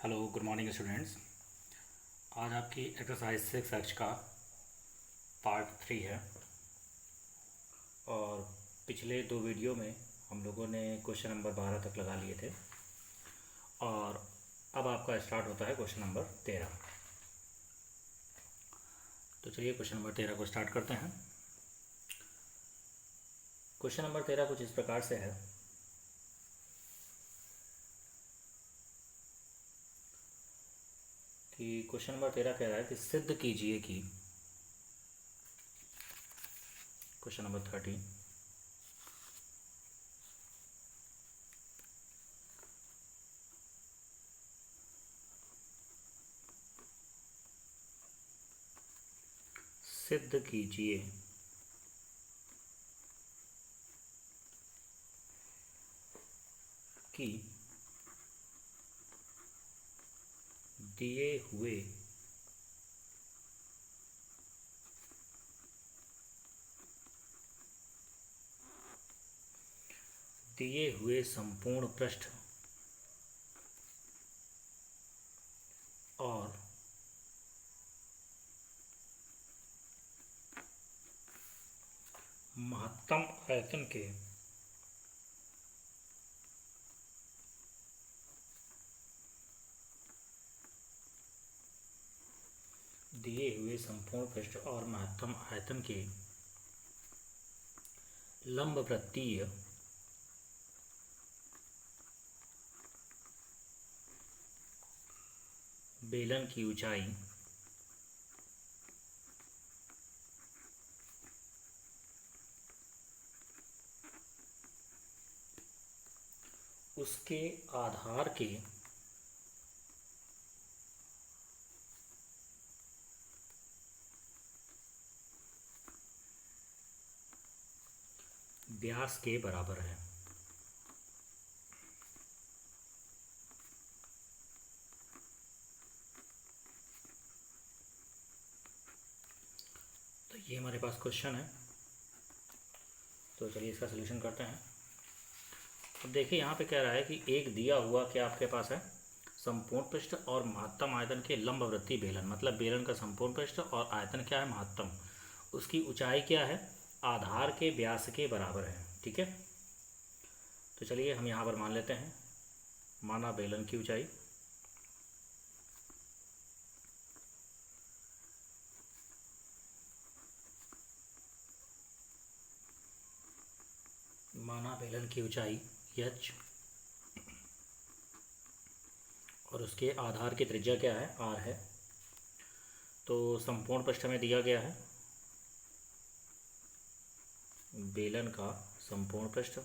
Hello good morning students. आज आपकी exercise 6H का पार्ट 3 है और पिछले दो वीडियो में हम लोगों ने क्वेश्चन नंबर 12 तक लगा लिए थे और अब आपका स्टार्ट होता है क्वेश्चन नंबर 13। तो चलिए क्वेश्चन नंबर 13 को स्टार्ट करते हैं। क्वेश्चन नंबर 13 कुछ इस प्रकार से है कि क्वेश्चन नंबर 13 कह रहा है कि सिद्ध कीजिए कि क्वेश्चन नंबर 13 सिद्ध कीजिए कि दिए हुए संपूर्ण पृष्ठ और महत्तम आयतन के दिए हुए संपूर्ण पृष्ठ और महत्तम आयतन के लंबवृत्तीय बेलन की ऊंचाई उसके आधार के व्यास के बराबर है। तो ये हमारे पास क्वेश्चन है, तो चलिए इसका सलूशन करते हैं। अब देखिए यहाँ पे कह रहा है कि एक दिया हुआ क्या आपके पास है, संपूर्ण पृष्ठ और महत्तम आयतन के लंबवृत्तीय बेलन, मतलब बेलन का संपूर्ण पृष्ठ और आयतन क्या है, महत्तम, उसकी ऊंचाई क्या है, आधार के व्यास के बराबर है। ठीक है, तो चलिए हम यहाँ पर मान लेते हैं, माना बेलन की ऊंचाई h और उसके आधार की त्रिज्या क्या है, r है। तो संपूर्ण पृष्ठ में दिया गया है बेलन का संपूर्ण पृष्ठ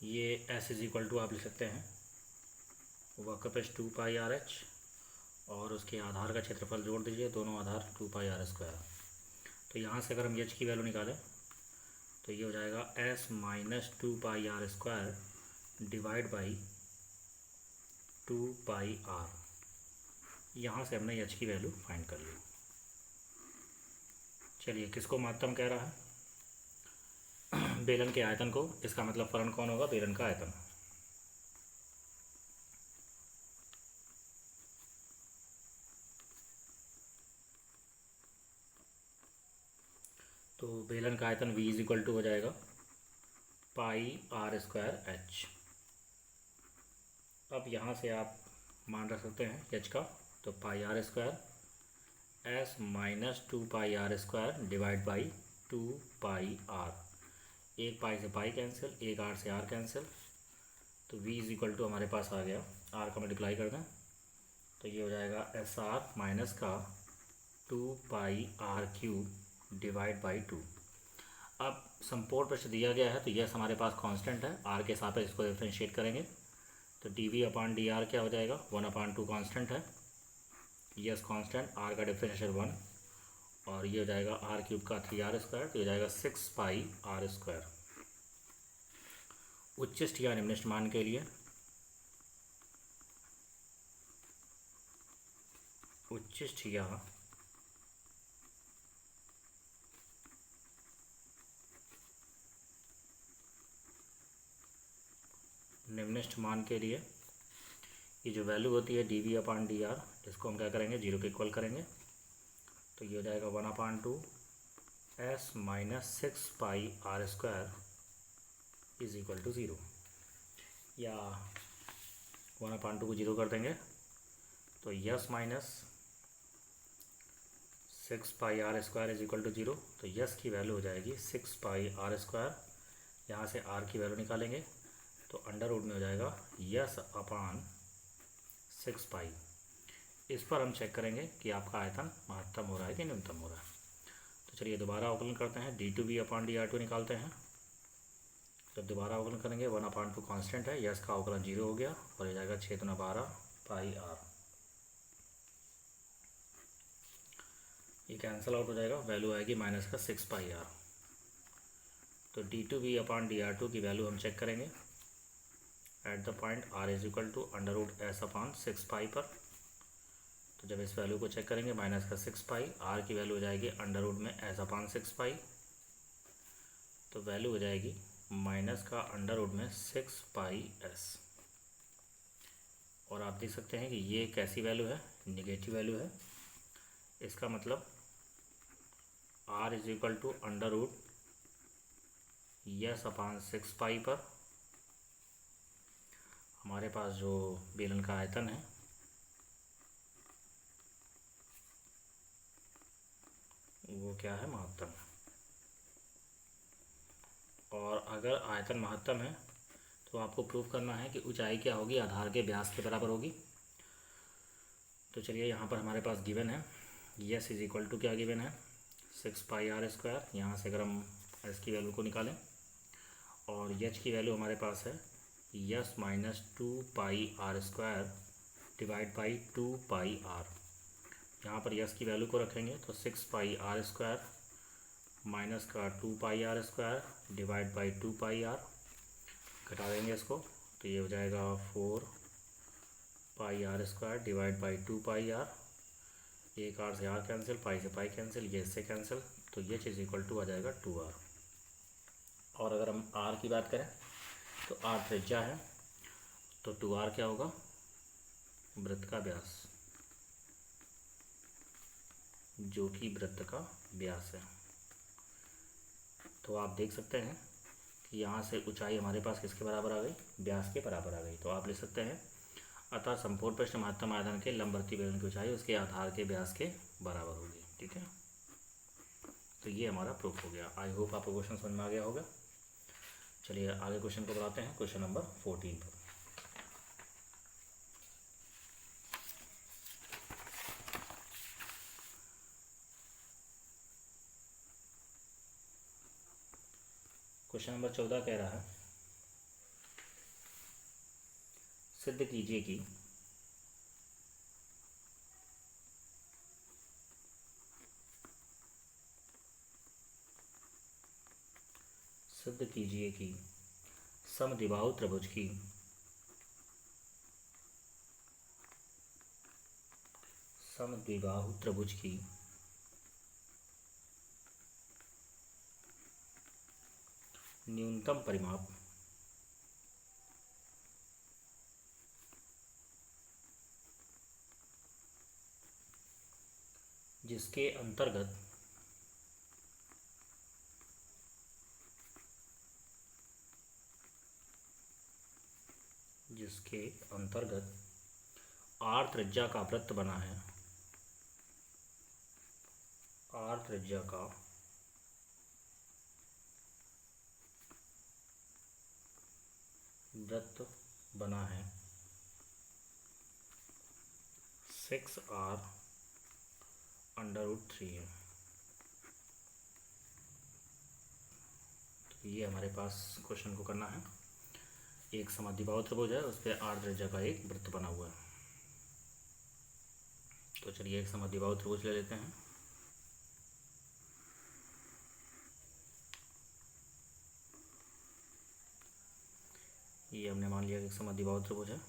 ये S इज इक्वल टू आप लिख सकते हैं वक्र पृष्ठ 2πr/h और उसके आधार का क्षेत्रफल जोड़ दीजिए, दोनों आधार 2πr²। तो यहाँ से अगर हम h की वैल्यू निकालें तो ये हो जाएगा S minus 2πr² divide by 2πr। यहाँ से हमने h की वैल्यू फाइंड कर ली। चलिए किसको महत्तम कह रहा है, बेलन के आयतन को, इसका मतलब फलन कौन होगा, बेलन का आयतन। तो बेलन का आयतन v इज इक्वल टू हो जाएगा πr²h। अब यहाँ से आप मान रख सकते हैं h का, तो πr² s minus 2πr² divide by 2πr। एक पाई से पाई कैंसिल, एक r से r कैंसिल, तो v इज इक्वल टू हमारे पास आ गया, r का मल्टीप्लाई कर दें तो ये हो जाएगा SR माइनस का 2πr³ डिवाइड बाई 2। अब संपूर्ण पृष्ठ दिया गया है तो यस हमारे पास कांस्टेंट है, r के सापेक्ष इसको डिफरेंशिएट करेंगे तो dv/dr क्या हो जाएगा, 1/2 कांस्टेंट है, यस कांस्टेंट, r का डिफरेंशियल 1 और ये हो जाएगा r³ का 3r², तो हो जाएगा 6πr²। उच्चिष्ट या निम्निष्ट मान के लिए उच्चिष्ट या निम्नलिखित मान के लिए ये जो वैल्यू होती है dv/dr, इसको हम क्या करेंगे, 0 के इक्वल करेंगे। तो ये हो जाएगा 1/2 s minus 6πr² is equal to 0, या 1/2 को 0 कर देंगे तो s minus 6πr² is equal to 0। तो यस की वैल्यू हो जाएगी 6πr², यहाँ से r की वैल्यू निकालेंगे तो अंडर रूट में हो जाएगा यस अपान 6π। इस पर हम चेक करेंगे कि आपका आयतन महत्तम हो रहा है कि न्यूनतम हो रहा है। तो चलिए दोबारा अवकलन करते हैं, d2v/dr2 निकालते हैं। जब दोबारा अवकलन करेंगे 1/2 कांस्टेंट है, यस का अवकलन 0 हो गया और हो जाएगा 6×12πr। ये कैंसिल आउट हो जाएगा, वैल्यू आएगी माइनस का 6πr। तो d2v/dr2 की वैल्यू हम चेक करेंगे at the point r is equal to under root s upon 6π पर। तो जब इस वैल्यू को चेक करेंगे माइनस का 6π, r की वैल्यू हो जाएगी अंडर रूट में s अपान 6π। तो वैल्यू हो जाएगी माइनस का अंडर रूट में 6πs। और आप देख सकते हैं कि ये कैसी वैल्यू है, निगेटिव वैल्यू है। इसका मतलब r is equal to under root S upon 6π पर हमारे पास जो बेलन का आयतन है वो क्या है, महत्तम। और अगर आयतन महत्तम है तो आपको प्रूफ करना है कि ऊंचाई क्या होगी, आधार के व्यास के बराबर होगी। तो चलिए यहाँ पर हमारे पास गिवन है यस इज इक्वल टू क्या गिवन है, 6πr²। यहाँ से अगर हम एस की वैल्यू को निकालें और एच की वैल्यू हमारे पास है yes minus 2πr² divide by 2πr। यहाँ पर यस की वैल्यू को रखेंगे तो 6πr² माइनस का 2πr² डिवाइड बाई 2πr, घटा देंगे इसको तो ये हो जाएगा 4πr² डिवाइड बाई 2πr। एक आर से आर कैंसिल, पाई से पाई कैंसिल, ये इससे कैंसिल, तो ये चीज़ इक्वल टू आ जाएगा 2r। और अगर हम r की बात करें तो r त्रिज्या है, तो 2r क्या होगा, वृत्त का व्यास, जो कि वृत्त का व्यास है। तो आप देख सकते हैं कि यहाँ से ऊंचाई हमारे पास किसके बराबर आ गई, व्यास के बराबर आ गई। तो आप लिख सकते हैं अतः संपूर्ण पृष्ठ महत्तम आयतन के लंबवर्ती बेलन की ऊंचाई उसके आधार के व्यास के बराबर होगी। ठीक है, तो ये हमारा प्रूफ हो गया। आई होप आपको क्वेश्चन समझ में आ गया होगा। चलिए आगे क्वेश्चन को बढ़ाते हैं, क्वेश्चन नंबर 14 पर। क्वेश्चन नंबर 14 कह रहा है सिद्ध कीजिए कि समद्विबाहु त्रिभुज की न्यूनतम परिमाप जिसके अंतर्गत r त्रिज्या का वृत्त बना है, r त्रिज्या का वृत्त बना है 6r √3 है। तो ये हमारे पास क्वेश्चन को करना है। एक समद्विबाहु त्रिभुज है, उस पर r त्रिज्या का एक वृत्त बना हुआ है। तो चलिए एक समद्विबाहु त्रिभुज ले लेते हैं। ये हमने मान लिया कि एक समद्विबाहु त्रिभुज है।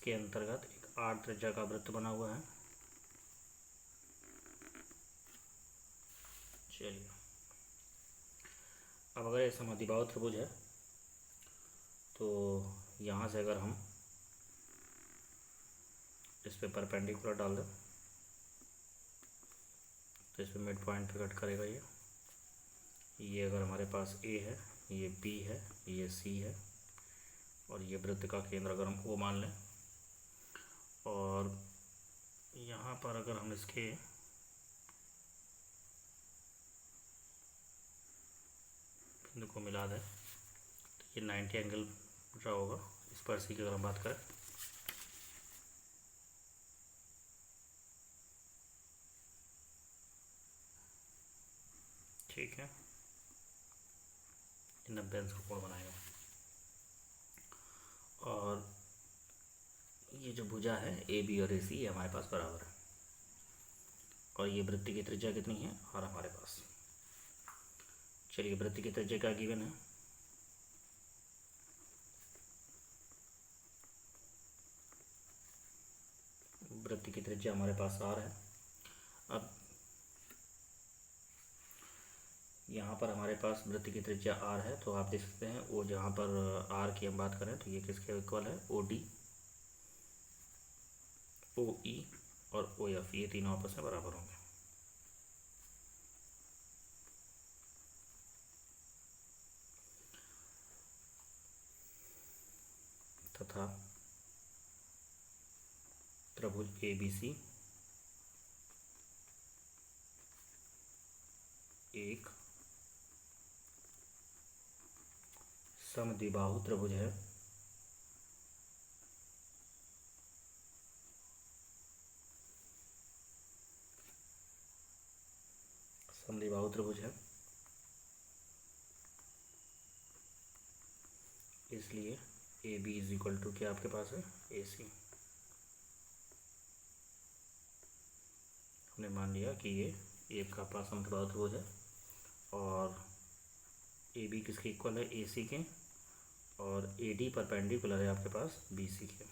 इसके अंतर्गत एक 8 त्रिज्या का वृत्त बना हुआ है। चलिए, अब अगर ये समद्विबाहु त्रिभुज है तो यहाँ से अगर हम इस पे परपेंडिकुलर डाल दें तो इस पर मिड पॉइंट पे कट करेगा ये अगर हमारे पास ए है, ये बी है, ये सी है और ये वृत्त का केंद्र अगर हम ओ मान लें और यहाँ पर अगर हम इसके बिंदु को मिला दें तो ये 90 एंगल ड्रा होगा। इस पर सी की अगर हम बात करें ठीक है, 90 अंश का कोण बनाएगा और ये जो भुजा है ए बी और ए सी ये हमारे पास बराबर है और ये वृत्त की त्रिज्या कितनी है और हमारे पास। चलिए, वृत्त की त्रिज्या क्या गिवन है, वृत्त की त्रिज्या हमारे पास r है। अब यहाँ पर हमारे पास वृत्त की त्रिज्या r है तो आप देख सकते हैं वो जहाँ पर r की हम बात करें तो ये किसके इक्वल है, OD, OE और OF, ये तीनों आपस में बराबर होंगे। तथा त्रिभुज ABC एक समद्विबाहु त्रिभुज है समद्विबाहु त्रिभुज है, इसलिए AB इज इक्वल टू क्या आपके पास है, AC। हमने मान लिया कि ये एक का पास समद्विबाहु त्रिभुज है और AB किसके इक्वल है, AC के, और AD परपेंडिकुलर है आपके पास BC के।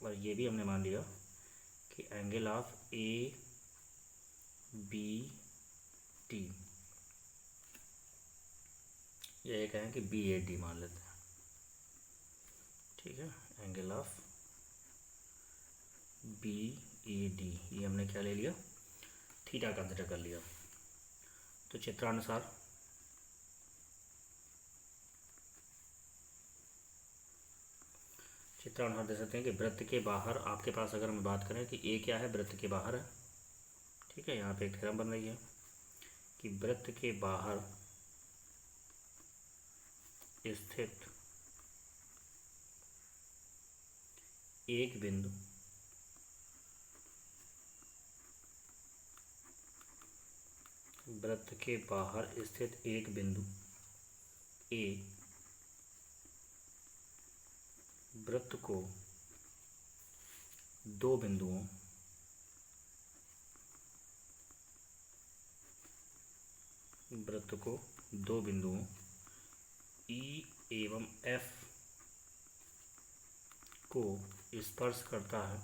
और ये भी हमने मान लिया कि एंगल ऑफ ABD, ये एक है कि BAD मान लेते हैं, ठीक है, एंगल ऑफ BAD ये हमने क्या ले लिया, थीटा कंसिडर कर लिया। तो चित्रानुसार देख सकते हैं कि वृत्त के बाहर आपके पास अगर हम बात करें कि ए क्या है, वृत्त के बाहर है, ठीक है, यहाँ पे एक थ्योरम बन रही है कि वृत्त के बाहर स्थित एक बिंदु वृत्त के बाहर स्थित एक बिंदु ए वृत्त को दो बिंदुओं E एवं F को स्पर्श करता है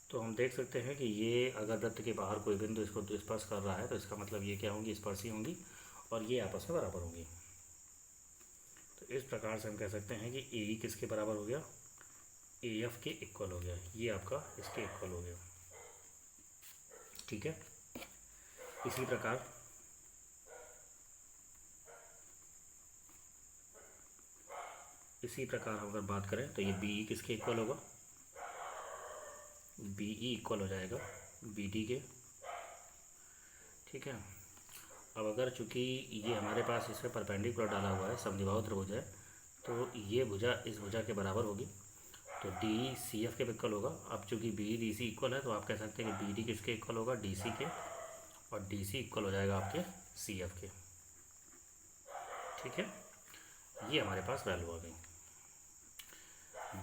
तो हम देख सकते हैं कि ये अगर वृत्त के बाहर कोई बिंदु इसको स्पर्श कर रहा है तो इसका मतलब ये क्या होंगी, स्पर्शी होंगी और ये आपस में बराबर होंगी। तो इस प्रकार से हम कह सकते हैं कि AE किसके बराबर हो गया, AF के इक्वल हो गया, ये आपका इसके इक्वल हो गया, ठीक है। इसी प्रकार हम अगर बात करें तो ये BE किसके इक्वल होगा, BE इक्वल हो जाएगा BD के, ठीक है। अब अगर चूंकि ये हमारे पास इस पर परपेंडिकुलर डाला हुआ है, समद्विबाहु त्रिभुज है, तो ये भुजा इस भुजा के बराबर होगी तो DE CF के इक्वल होगा। अब चूंकि BE DC इक्वल है तो आप कह सकते हैं कि BD किसके इक्वल होगा, DC के, और DC इक्वल हो जाएगा आपके CF के, ठीक है। ये हमारे पास वैल्यू आ गई,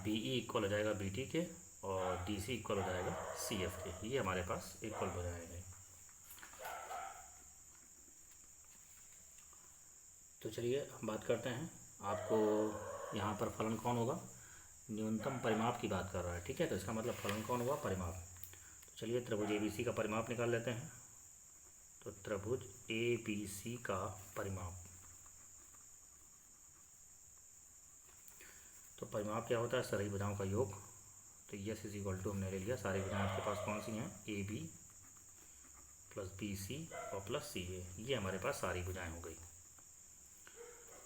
BE इक्वल हो जाएगा BD के और DC इक्वल हो जाएगा CF के, ये हमारे पास इक्वल हो जाएगा। तो चलिए हम बात करते हैं आपको यहाँ पर फलन कौन होगा, न्यूनतम परिमाप की बात कर रहा है, ठीक है। तो इसका मतलब फलन कौन हुआ, परिमाप। तो चलिए त्रिभुज ABC का परिमाप निकाल लेते हैं। तो त्रिभुज ABC का परिमाप, तो परिमाप क्या होता है, सारी भुजाओं का योग। तो यस इज इक्वल टू हमने ले लिया, सारी भुजाएं आपके पास कौन सी हैं, AB प्लस BC और प्लस CA, ये हमारे पास सारी भुजाएं हो गई।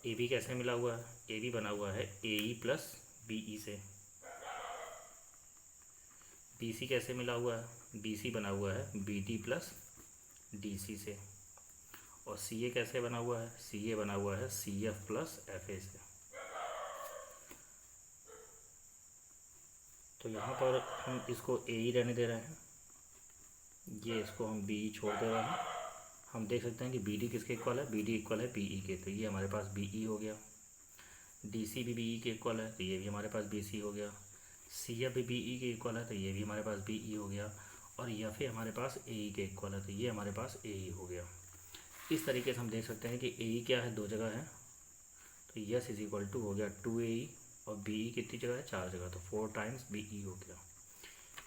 AB कैसे मिला हुआ है, AB बना हुआ है AE प्लस BE से। BC कैसे मिला हुआ है, BC बना हुआ है BD प्लस DC से। और CA कैसे बना हुआ है, CA बना हुआ है CF प्लस FA से। तो यहाँ पर हम इसको AE रहने दे रहे हैं, ये इसको हम BE छोड़ दे रहे हैं। हम देख सकते हैं कि BD किसके इक्वल है, BD इक्वल है BE के, तो ये हमारे पास BE हो गया। DC भी BE के इक्वल है, तो ये भी हमारे पास BC हो गया। CF भी BE के इक्वल है, तो ये भी हमारे पास BE हो गया। और FA हमारे पास AE के इक्वल है, तो ये हमारे पास AE हो गया। इस तरीके से हम देख सकते हैं कि AE क्या है, 2 जगह है, तो यस इज इक्वल टू हो गया 2AE, और BE कितनी जगह है, 4 जगह, तो 4 टाइम्स BE हो गया।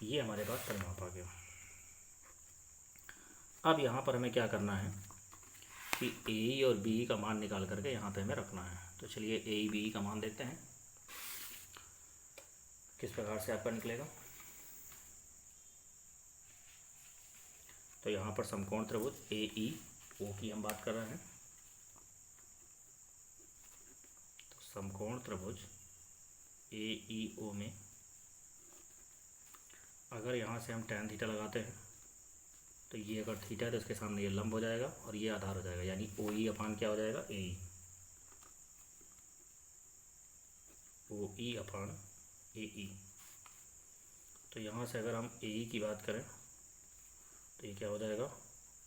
ये हमारे पास परिमाप आ गया। अब यहाँ पर हमें क्या करना है कि AE और BE का मान निकाल करके यहाँ पे हमें रखना है। तो चलिए AE BE का मान देखते हैं किस प्रकार से आपका निकलेगा। तो यहाँ पर समकोण त्रिभुज AEO की हम बात कर रहे हैं। तो समकोण त्रिभुज AEO में अगर यहाँ से हम tan थीटा लगाते हैं, तो ये अगर थीटा है तो इसके सामने ये लंब हो जाएगा और ये आधार हो जाएगा, यानी OE अपान क्या हो जाएगा, AE, OE अपान AE। तो यहाँ से अगर हम AE की बात करें तो ये क्या हो जाएगा,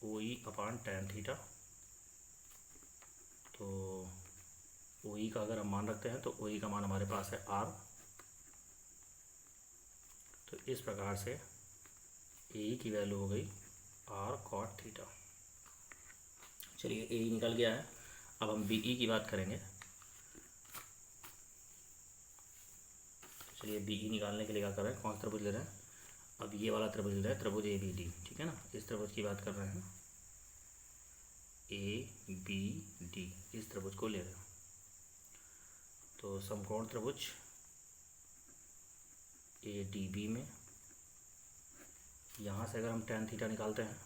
OE अपान tan थीटा। तो OE का अगर हम मान रखते हैं तो OE का मान हमारे पास है R। तो इस प्रकार से AE की वैल्यू हो गई R cot थीटा। चलिए AE निकल गया है। अब हम BE की बात करेंगे। चलिए BE निकालने के लिए क्या कर रहे हैं, कौन सा त्रिभुज ले रहे हैं, अब ये वाला त्रिभुज ले रहे हैं, त्रिभुज ABD, ठीक है ना। इस त्रिभुज की बात कर रहे हैं, ABD, इस त्रिभुज को ले रहे हैं। तो समकोण त्रिभुज ADB में यहाँ से अगर हम tan थीटा निकालते हैं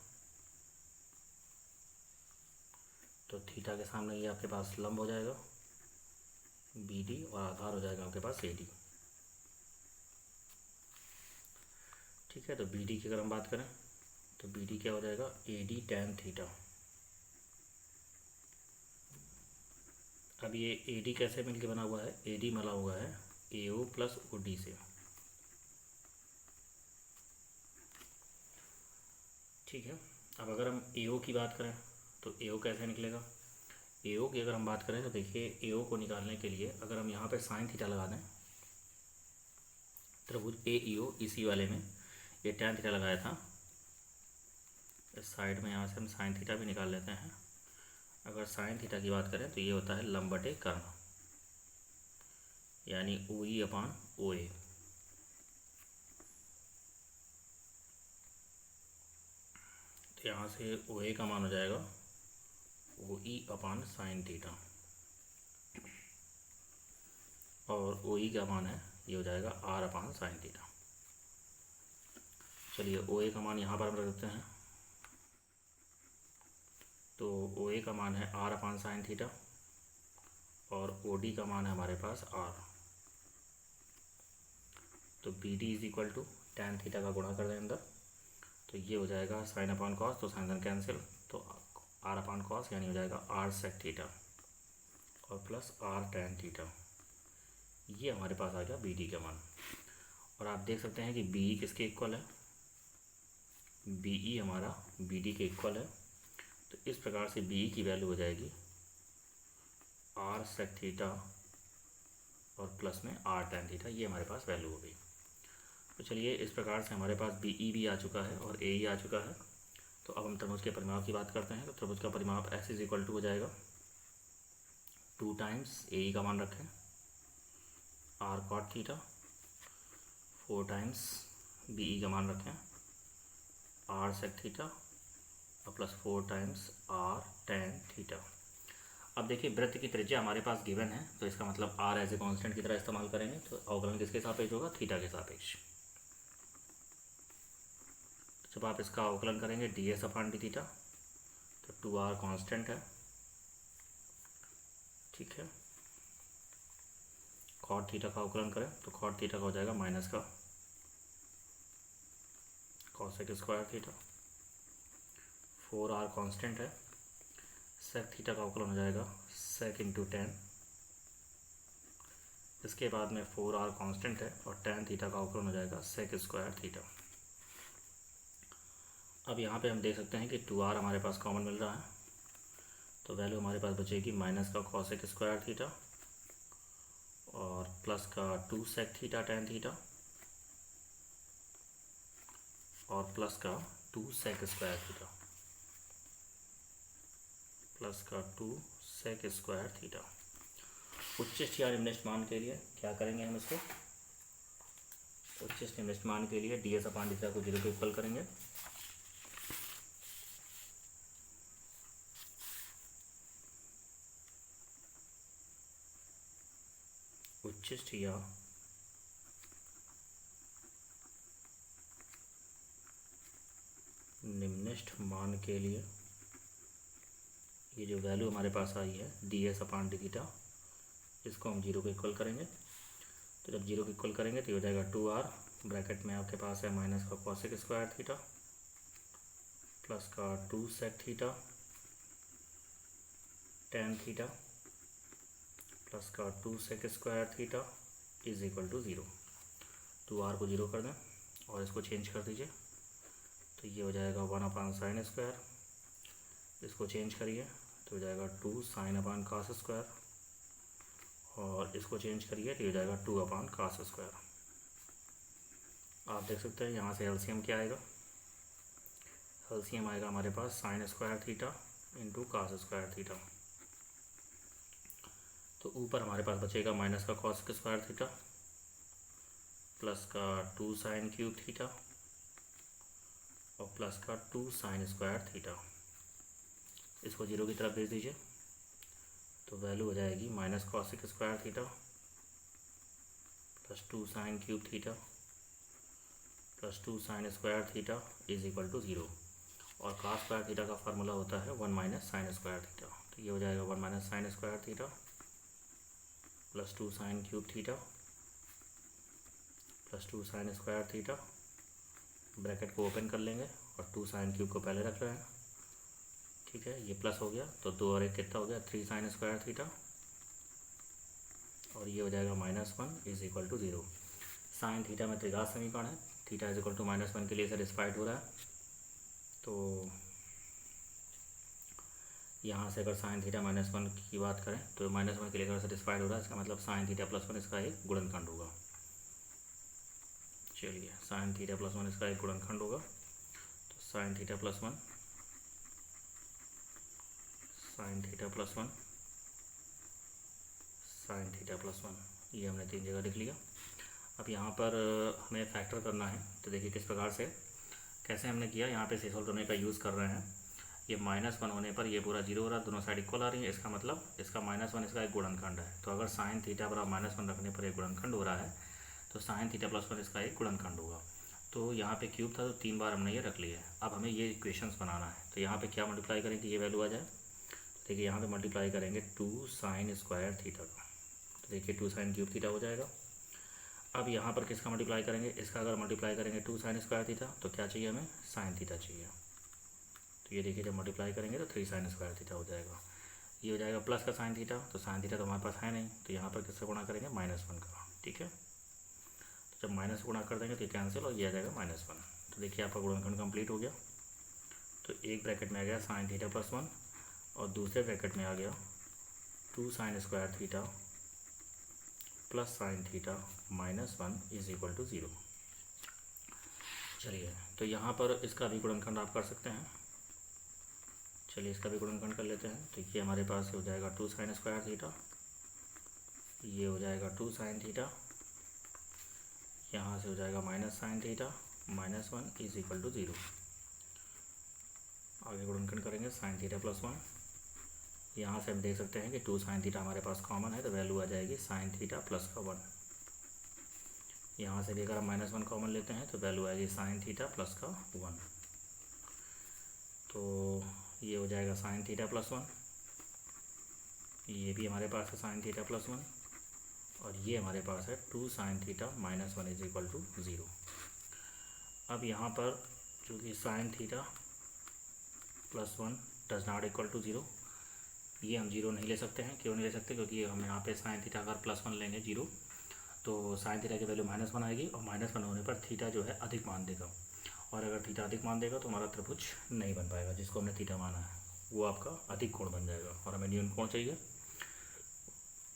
तो थीटा के सामने ये आपके पास लंब हो जाएगा BD और आधार हो जाएगा आपके पास AD, ठीक है। तो BD की अगर हम बात करें तो BD क्या हो जाएगा, AD tan थीटा। अब ये AD कैसे मिलके बना हुआ है, AD मिला हुआ है AO प्लस OD से, ठीक है। अब अगर हम AO की बात करें तो AO कैसे निकलेगा, AO की अगर हम बात करें तो देखिए AO को निकालने के लिए अगर हम यहाँ पे साइन थीटा लगा दें, त्रिभुज AEO इसी वाले में ये tan थीटा लगाया था, इस साइड में यहाँ से हम साइन थीटा भी निकाल लेते हैं। अगर साइन थीटा की बात करें तो ये होता है लंब बटे कर्ण, यानी OE अपान OA। तो यहाँ से OA का मान हो जाएगा OE अपान साइन थीटा, और OE का मान है ये हो जाएगा R अपान साइन थीटा। चलिए OA का मान यहाँ पर हम रख देते हैं। तो OA का मान है R अपान साइन थीटा और OD का मान है हमारे पास R। तो BD is equal to tan theta का गुणा कर दें अंदर, तो ये हो जाएगा साइन अपान कॉस, तो साइन कैंसिल, तो R अपान कॉस यानी हो जाएगा R सेक थीटा और प्लस R tan थीटा। ये हमारे पास आ गया BD का मान। और आप देख सकते हैं कि BE किसके इक्वल है, BE हमारा BD के इक्वल है। तो इस प्रकार से BE की वैल्यू हो जाएगी R सेक थीटा और प्लस में R tan थीटा, ये हमारे पास वैल्यू हो गई। तो चलिए इस प्रकार से हमारे पास BE भी आ चुका है और AE आ चुका है। तो अब हम त्रिभुज के परिमाप की बात करते हैं। तो त्रिभुज का परिमाप S इज इक्वल टू हो जाएगा 2 टाइम्स ए का मान रखें R cot theta, 4 times B का मान रखें आर सेक थीटा और plus 4 times R tan theta. अब देखिए वृत्त की त्रिज्या हमारे पास गिवन है, तो इसका मतलब आर एज ए कांस्टेंट की तरह इस्तेमाल करेंगे। तो अवकलन किसके सापेक्ष होगा? थीटा के सापेक्ष। जब आप इसका अवकलन करेंगे D S upon D theta, तो 2r कांस्टेंट है, ठीक है। कॉट थीटा का अवकलन करें तो कॉट थीटा का हो जाएगा माइनस का cosec square theta, 4r constant है, सेक थीटा का अवकलन हो जाएगा सेक इंटू टेन। इसके बाद में 4r कांस्टेंट है और टेन थीटा का अवकलन हो जाएगा सेक स्क्वायर थीटा। अब यहाँ पे हम देख सकते हैं कि 2r हमारे पास कॉमन मिल रहा है, तो वैल्यू हमारे पास बचेगी माइनस का कॉसेक स्क्वायर थीटा और प्लस का 2 सेक थीटा टेन थीटा और प्लस का 2 सेक स्क्वायर थीटा, प्लस का 2 सेक स्क्वायर थीटा। उच्चिष्ट या निम्निष्ट मान के लिए क्या करेंगे हम इसको? उच्चिष्ट निम्निष्ट मान के लिए D S upon D theta को 0 के इक्वल करेंगे। उच्चिष्ट या निम्निष्ठ मान के लिए ये जो वैल्यू हमारे पास आई है D S upon D theta, इसको हम 0 को इक्वल करेंगे। तो जब 0 को इक्वल करेंगे तो ये हो जाएगा 2r, ब्रैकेट में आपके पास है माइनस का कॉसेक स्क्वायर थीटा प्लस का 2 sec theta tan theta plus का 2 sec square theta is equal to 0। 2r को 0 कर दें और इसको चेंज कर दीजिए, तो ये हो जाएगा 1 अपॉन साइन स्क्वायर। इसको चेंज करिए तो हो जाएगा 2 साइन अपॉन कास स्क्वायर और इसको चेंज करिए तो हो जाएगा 2 अपॉन कास स्क्वायर। आप देख सकते हैं यहाँ से एलसीएम क्या आएगा? एलसीएम आएगा हमारे पास sine square theta into cos square theta. तो ऊपर हमारे पास बचेगा माइनस का कॉस स्क्वायर थीटा प्लस का 2 साइन क्यूब थीटा और प्लस का 2 साइन स्क्वायर थीटा। इसको 0 की तरफ भेज दीजिए, तो वैल्यू हो जाएगी minus cosec square theta plus 2 sine cube theta plus 2 sine square theta is equal to 0। और कास स्क्वायर थीटा का फार्मूला होता है 1 माइनस साइन स्क्वायर थीटा, तो ये हो जाएगा 1 minus sign square theta plus 2 sine cube theta plus 2 sine square theta, bracket को open कर लेंगे और 2 साइन क्यूब को पहले रख रहे हैं, ठीक है। ये प्लस हो गया तो 2 और 1 कितना हो गया? 3 साइन स्क्वायर थीटा और ये हो जाएगा -1 is equal to 0। Sine theta में त्रिघात समीकरण है, थीटा इज इक्वल टू -1 के लिए सेटिस्फाइड हो रहा है। तो यहाँ से अगर साइन थीटा -1 की बात करें तो -1 के लिए अगर सेटिस्फाइड हो रहा है, इसका मतलब साइन थीटा +1 इसका एक गुणनखंड होगा। चलिए साइन थीटा +1 इसका एक गुणनखंड होगा, तो sine theta +1 sign theta +1 sign theta +1, ये हमने 3 जगह लिख लिया। अब यहाँ पर हमें फैक्टर करना है, तो देखिए किस प्रकार से कैसे हमने किया। यहाँ पे सेसोल्व करने का यूज़ कर रहे हैं। ये -1 होने पर ये पूरा 0 हो रहा है, दोनों साइड इक्वल आ रही है, इसका मतलब इसका -1 इसका एक गुणनखंड है। तो अगर साइन थीटा बराबर -1 रखने पर एक गुणनखंड हो रहा है, तो साइन थीटा +1 इसका एक गुणनखंड होगा। तो यहाँ पे क्यूब था तो 3 बार हमने ये रख लिया है। अब हमें ये इक्वेशंस बनाना है, तो यहाँ पे क्या मल्टीप्लाई करें कि ये वैल्यू आ जाए। देखिए यहाँ पे मल्टीप्लाई करेंगे 2 साइन स्क्वायर थीटा का, तो देखिए 2 साइन क्यूब थीटा हो जाएगा। अब यहाँ पर किसका मल्टीप्लाई करेंगे? इसका अगर मल्टीप्लाई करेंगे 2 साइन स्क्वायर थीटा, तो क्या चाहिए हमें? साइन थीटा चाहिए। तो ये देखिए जब मल्टीप्लाई करेंगे तो 3 साइन स्क्वायर थीटा हो जाएगा। ये हो जाएगा प्लस का साइन थीटा, तो साइन थीटा तो हमारे पास है नहीं, तो यहाँ पर किससे गुणा करेंगे? -1 का, ठीक है। तो जब माइनस गुणा कर देंगे तो ये कैंसिल और ये आ जाएगा -1। तो देखिए आपका गुणनखंड कंप्लीट हो गया। तो एक ब्रैकेट में आ गया साइन थीटा +1 और दूसरे ब्रैकेट में आ गया 2 sine square theta plus sine theta -1 is equal to 0। चलिए तो यहाँ पर इसका भी गुणनखंड आप कर सकते हैं। चलिए इसका भी गुणनखंड कर लेते हैं। तो ये हमारे पास हो जाएगा 2 sin स्क्वायर थीटा, ये हो जाएगा 2 sin थीटा, यहाँ से हो जाएगा minus sine theta -1 is equal to 0। आगे गुणनखंड करेंगे साइन थीटा +1, यहाँ से हम देख सकते हैं कि 2 sin थीटा हमारे पास कॉमन है तो वैल्यू आ जाएगी साइन थीटा प्लस का 1। यहाँ से भी अगर हम -1 कॉमन लेते हैं तो वैल्यू आएगी साइन थीटा प्लस का 1। तो ये हो जाएगा साइन थीटा +1, ये भी हमारे पास है साइन थीटा +1, और ये हमारे पास है 2 sin theta -1 is equal to 0। अब यहाँ पर चूँकि sine theta +1 does not equal to 0, ये हम 0 नहीं ले सकते हैं। क्यों नहीं ले सकते? क्योंकि हम यहाँ पे साइन थीटा अगर +1 लेंगे 0 तो साइन थीटा की वैल्यू -1 आएगी, और -1 होने पर थीटा जो है अधिक मान देगा, और अगर थीटा अधिक मान देगा तो हमारा त्रिभुज नहीं बन पाएगा। जिसको हमने थीटा माना है वो आपका अधिक कोण बन जाएगा, और हमें न्यून कोण चाहिए।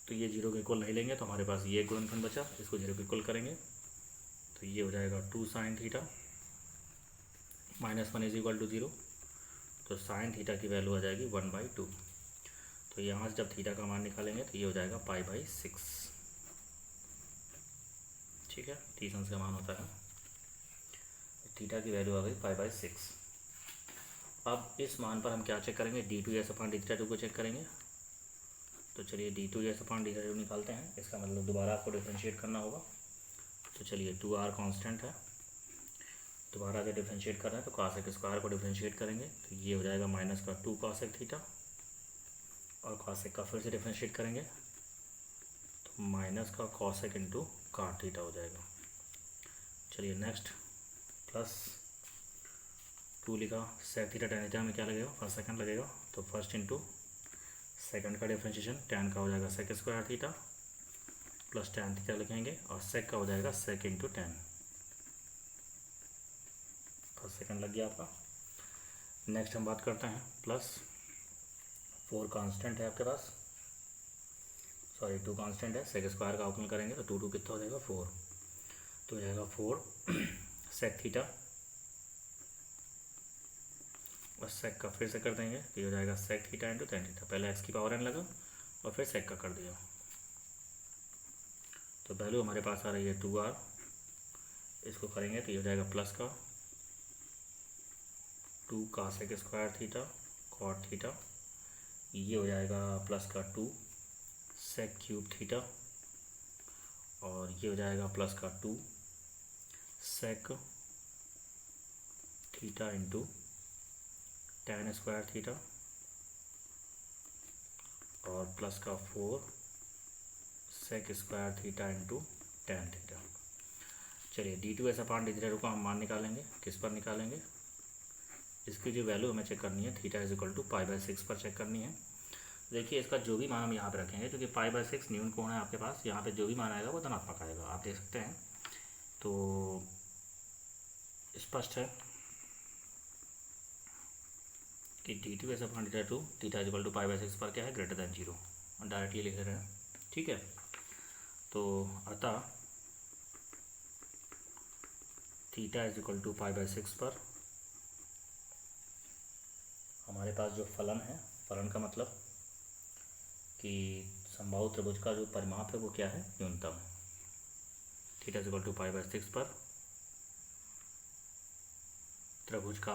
तो ये 0 के इक्वल नहीं लेंगे तो हमारे पास ये गुणनखंड बचा, इसको 0 के इक्वल करेंगे तो ये हो जाएगा 2 sin theta -1 is equal to 0। तो साइन थीटा की वैल्यू आ जाएगी 1/2। तो यहाँ से जब थीटा का मान निकालेंगे तो ये हो जाएगा π/6। ठीक है, t का मान होता है, थीटा की वैल्यू आ गई π/6। अब इस मान पर हम क्या चेक करेंगे? d2s/d2 को चेक करेंगे। तो चलिए d2s/d2 निकालते हैं। इसका मतलब दोबारा आपको डिफ्रेंशिएट करना होगा। तो चलिए 2r कांस्टेंट है, दोबारा अगर डिफ्रेंशिएट कर रहे हैं तो cos स्क्वायर को डिफ्रेंशिएट करेंगे तो ये हो जाएगा -2 cos थीटा, और cos का फिर से डिफ्रेंशिएट करेंगे तो -cos इंटू cot थीटा हो जाएगा। चलिए नेक्स्ट +2 लिखा, sec थीटा tan थीटा में क्या लगेगा? फर्स्ट सेकंड लगेगा, तो फर्स्ट इंटू सेकंड का डिफ्रेंशिएशन tan का हो जाएगा sec square theta plus tan theta लिखेंगे, और sec का हो जाएगा sec into tan। First second लग गया आपका। नेक्स्ट हम बात करते हैं +4 कांस्टेंट है आपके पास, सॉरी 2 कांस्टेंट है, sec स्क्वायर का अवकलन करेंगे तो 2 कितना हो जाएगा? 4। तो हो जाएगा 4 sec थीटा, और sec का फिर से कर देंगे तो ये हो जाएगा sec theta into tan theta. पहले x की पावर n लगा और फिर sec का कर दिया, तो वैल्यू हमारे पास आ रही है 2r। इसको करेंगे तो ये हो जाएगा प्लस का 2 cos square theta cot theta, ये हो जाएगा प्लस का 2 sec क्यूब थीटा, और ये हो जाएगा प्लस का 2 sec theta into tan square theta, और प्लस का 4 sec square theta into tan theta. चलिए d2s/d2 का हम मान निकालेंगे। किस पर निकालेंगे? इसकी जो वैल्यू हमें चेक करनी है थीटा इज इक्वल टू π/6 पर चेक करनी है। देखिए इसका जो भी मान हम यहाँ पे रखेंगे, क्योंकि π/6 न्यून कोण है आपके पास, यहाँ पे जो भी मान आएगा वो धनात्मक आएगा, आप देख सकते हैं। तो स्पष्ट है कि d2s/d2 theta is equal to π/6 पर क्या है? ग्रेटर दैन 0, डायरेक्टली लिख रहे हैं। ठीक है, तो अतः थीटा इज इक्वल टू π/6 पर हमारे पास जो फलन है, फलन का मतलब कि समबाहु त्रिभुज का जो परिमाप है वो क्या है? न्यूनतम है। थीटा इज इक्वल टू π/6 पर त्रिभुज का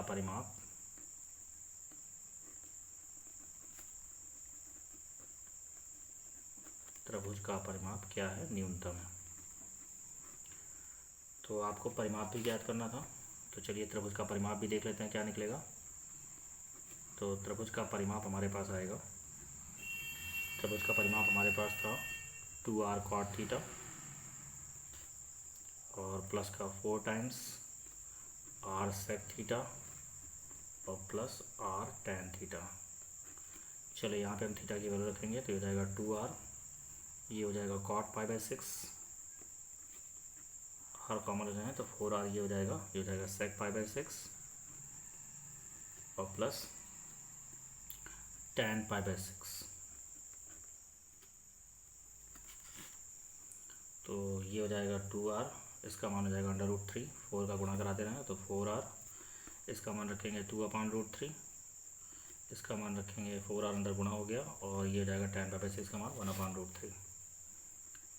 परिमाप क्या है? न्यूनतम है। तो आपको परिमाप भी ज्ञात करना था, तो चलिए त्रिभुज का परिमाप भी देख लेते हैं क्या निकलेगा। तो त्रिभुज का परिमाप हमारे पास आएगा, त्रिभुज का परिमाप हमारे पास था 2r cot थीटा और प्लस का 4 टाइम्स r sec थीटा और प्लस r tan थीटा। चलिए यहाँ पे हम थीटा की वैल्यू रखेंगे तो ये हो जाएगा 2r, ये हो जाएगा cot π/6, हर कॉमन हो जाए तो 4r, ये हो जाएगा sec π/6 और प्लस tan π/6। तो ये हो जाएगा 2r, इसका मान हो जाएगा √3, 4 का गुणा करा दे रहे हैं तो 4r, इसका मान रखेंगे 2/√3, इसका मान रखेंगे 4r अंदर गुणा हो गया और ये हो जाएगा tan/6 का मान 1/√3।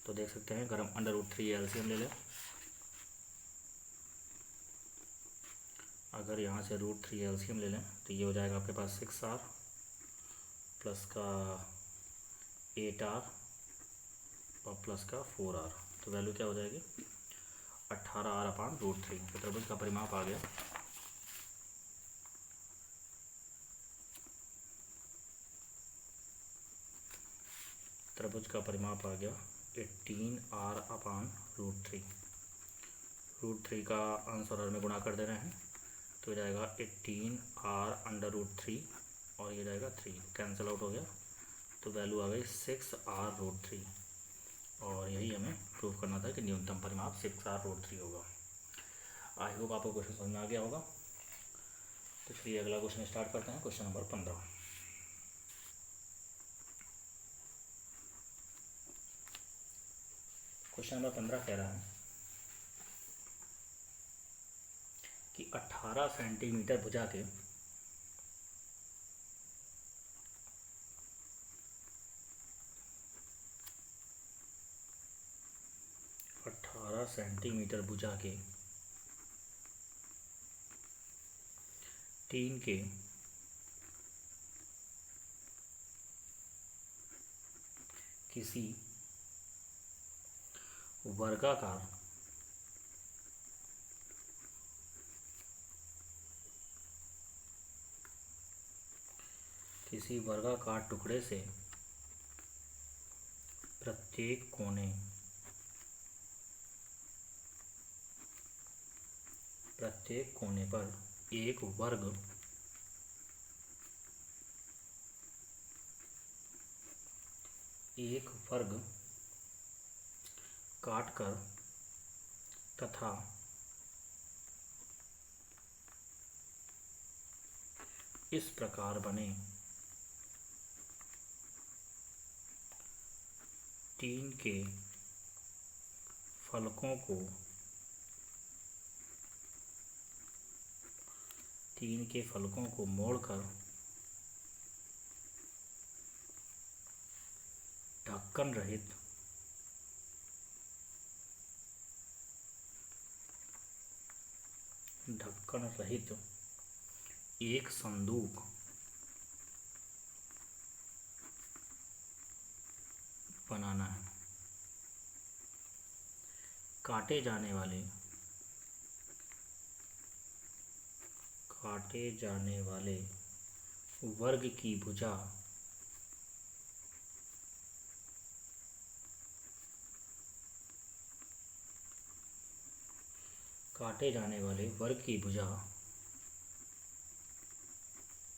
तो देख सकते हैं अगर हम √3 एलसीएम ले लें, अगर यहाँ से √3 एलसीएम ले लें तो ये हो जाएगा आपके पास 6r प्लस का 8r और प्लस का 4r। तो वैल्यू क्या हो जाएगी 18r/√3। तो त्रिभुज का परिमाप आ गया त्रिभुज का परिमाप आ गया 18r/√3। √3 का अंश और हर में गुणा कर दे रहे हैं तो हो जाएगा 18r/√3 और ये जाएगा 3 कैंसिल आउट हो गया। तो वैल्यू आ गई 6r√3 और यही हमें प्रूव करना था कि न्यूनतम परिमाप 6r√3 होगा। आई होप आपको क्वेश्चन समझ में आ गया होगा। तो चलिए अगला क्वेश्चन स्टार्ट करते हैं। Question number 15। क्वेश्चन नंबर 15 कह रहा है कि 18 सेंटीमीटर भुजा के 18 सेंटीमीटर भुजा के टीन के किसी वर्गाकार टुकड़े से प्रत्येक कोने पर एक वर्ग काटकर तथा इस प्रकार बने टीन के फलकों को मोड़कर ढक्कन रहित एक संदूक बनाना है। काटे जाने वाले वर्ग की भुजा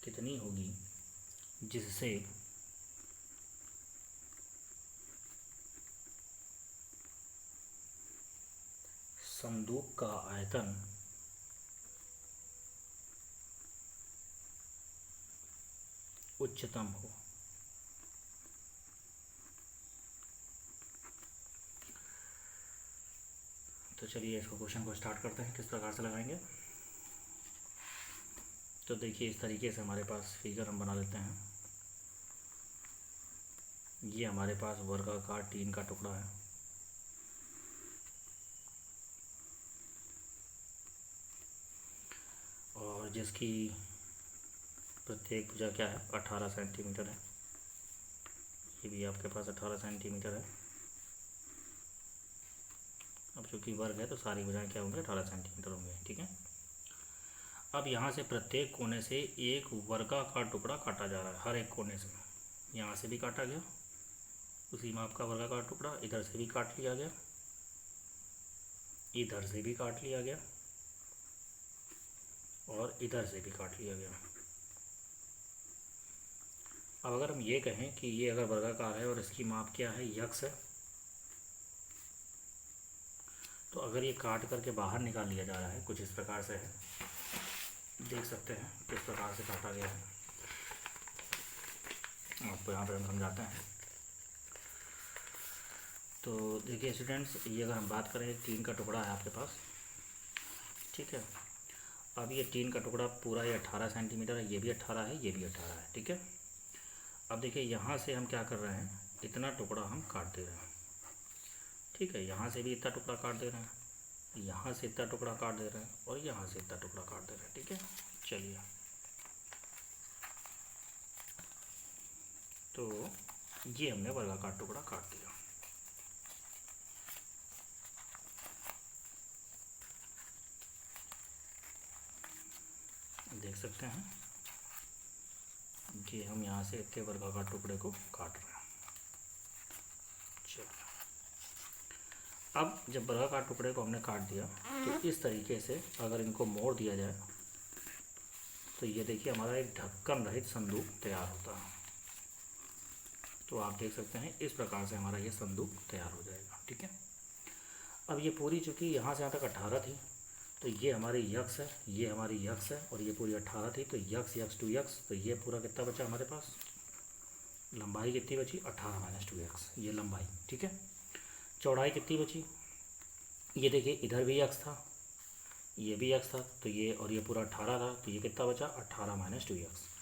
कितनी होगी जिससे संदूक का आयतन उच्चतम हो। तो चलिए इसको क्वेश्चन को स्टार्ट करते हैं, किस प्रकार से लगाएंगे। तो देखिए इस तरीके से हमारे पास फिगर हम बना लेते हैं। ये हमारे पास वर्गाकार टीन का टुकड़ा है और जिसकी प्रत्येक भुजा क्या है 18 सेंटीमीटर है। ये भी आपके पास 18 सेंटीमीटर है। अब चूँकि वर्ग है तो सारी भुजाएं क्या होंगे 18 सेंटीमीटर होंगे, ठीक है। अब यहाँ से प्रत्येक कोने से एक वर्गाकार टुकड़ा काटा जा रहा है। हर एक कोने से यहाँ से भी काटा गया उसी माप का वर्गाकार टुकड़ा, इधर से भी काट लिया गया, इधर से भी काट लिया गया और इधर से भी काट लिया गया। अब अगर हम ये कहें कि ये अगर वर्गाकार है और इसकी माप क्या है यक्स है, तो अगर ये काट करके बाहर निकाल लिया जा रहा है कुछ इस प्रकार से है, देख सकते हैं किस प्रकार से काटा गया है। आपको यहाँ पर हम समझाते हैं। तो देखिए स्टूडेंट्स, ये अगर हम बात करें टीन का टुकड़ा है आपके पास, ठीक है। अब ये टीन का टुकड़ा पूरा ये 18 सेंटीमीटर है, ये भी 18 है, ये भी 18 है, ठीक है। अब देखिए यहाँ से हम क्या कर रहे हैं, इतना टुकड़ा हम काट दे रहे हैं, ठीक है। यहाँ से भी इतना टुकड़ा काट दे रहे हैं, यहाँ से इतना टुकड़ा काट दे रहे हैं, और यहाँ से इतना टुकड़ा काट दे रहे हैं, ठीक है। चलिए, तो ये हमने वर्गाकार टुकड़ा काट दिया। देख सकते हैं कि हम यहाँ से इतने वर्गाकार टुकड़े को काट रहे हैं। चलिए, अब जब वर्गाकार टुकड़े को हमने काट दिया तो इस तरीके से अगर इनको मोड़ दिया जाए तो ये देखिए हमारा एक ढक्कन रहित संदूक तैयार होता है। तो आप देख सकते हैं इस प्रकार से हमारा ये संदूक तैयार हो जाएगा, ठीक है। अब ये पूरी चूँकि यहाँ से यहाँ तक 18 थी, तो ये हमारी यक्स है, ये हमारी यक्स है, और ये पूरी 18 थी, तो यक्स यक्स 2x, तो ये पूरा कितना बचा हमारे पास, लंबाई कितनी बची, 18 माइनस 2x, ये लंबाई, ठीक है। चौड़ाई कितनी बची, ये देखिए इधर भी x था, ये भी x था, तो ये और ये पूरा 18 था, तो ये कितना बचा, 18 माइनस 2x।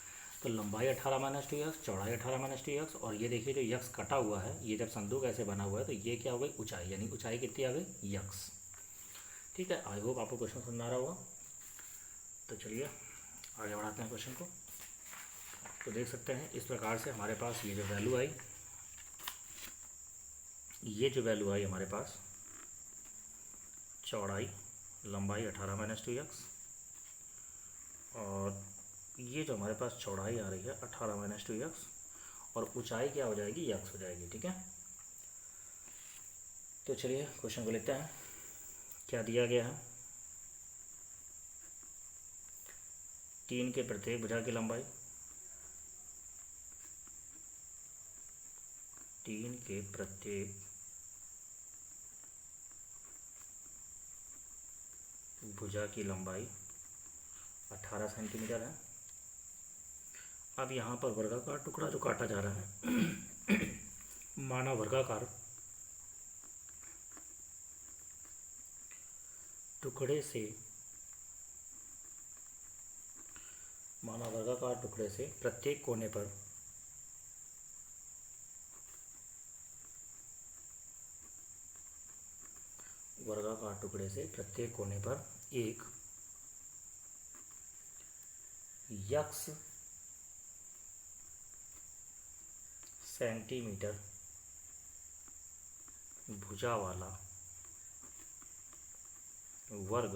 तो लंबाई 18 माइनस 2x, चौड़ाई 18 माइनस 2x, और ये देखिए जो यक्स कटा हुआ है, ये जब संदूक ऐसे बना हुआ है तो ये क्या हो गई, ऊंचाई, यानी ऊंचाई कितनी आ गई, यक्स, ठीक है। आई होप आपको क्वेश्चन समझ आ रहा होगा। तो चलिए आगे बढ़ाते हैं क्वेश्चन को। तो देख सकते हैं इस प्रकार से हमारे पास ये जो वैल्यू आई, ये जो वैल्यू आई हमारे पास, चौड़ाई लंबाई 18 माइनस 2x, और ये जो हमारे पास चौड़ाई आ रही है 18 माइनस 2x, और ऊंचाई क्या हो जाएगी, यक्स हो जाएगी, ठीक है। तो चलिए क्वेश्चन को लेते हैं। क्या दिया गया है, टीन के प्रत्येक भुजा की लंबाई, टीन के प्रत्येक भुजा की लंबाई 18 सेंटीमीटर है। अब यहाँ पर वर्गाकार टुकड़ा जो काटा जा रहा है माना वर्गाकार टुकड़े से, माना वर्गाकार टुकड़े से प्रत्येक कोने पर वर्गाकार टुकड़े से प्रत्येक कोने पर एक यक्स सेंटीमीटर भुजा वाला वर्ग